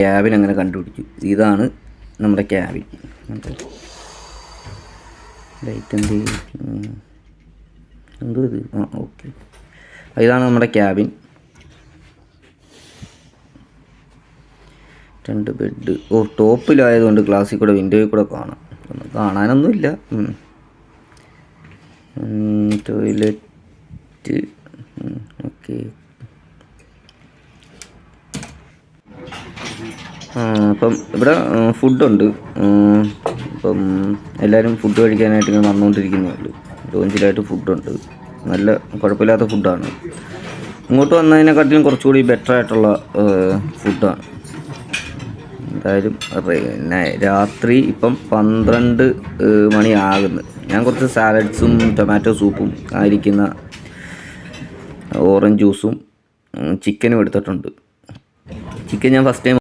Cabin അങ്ങനെ കണ്ടുപിടിച്ചു. ഇതാണ് നമ്മുടെ ക്യാബിൻ. ലൈറ്റ് എന്തോ ഇത് ഓക്കെ. ഇതാണ് നമ്മുടെ ക്യാബിൻ. 2 ബെഡ്. ടോപ്പിലായതുകൊണ്ട് ഗ്ലാസ്സിൽ കൂടെ വിൻഡോയിൽ കൂടെ കാണാനൊന്നുമില്ല. Toilet okay. അപ്പം ഇവിടെ ഫുഡുണ്ട്. ഇപ്പം എല്ലാവരും ഫുഡ് കഴിക്കാനായിട്ട് ഇങ്ങനെ വന്നുകൊണ്ടിരിക്കുന്നേ ഉള്ളൂ. ലോഞ്ചിലായിട്ട് ഫുഡുണ്ട്. നല്ല കുഴപ്പമില്ലാത്ത ഫുഡാണ്. ഇങ്ങോട്ട് വന്നതിനെക്കാട്ടിലും കുറച്ചുകൂടി ബെറ്റർ ആയിട്ടുള്ള ഫുഡാണ്. എന്തായാലും രാത്രി ഇപ്പം 12 മണിയാകുന്നു. ഞാൻ കുറച്ച് സാലഡ്സും ടൊമാറ്റോ സൂപ്പും ആയിരിക്കുന്ന ഓറഞ്ച് ജ്യൂസും ചിക്കനും എടുത്തിട്ടുണ്ട്. ചിക്കൻ ഞാൻ ഫസ്റ്റ് ടൈം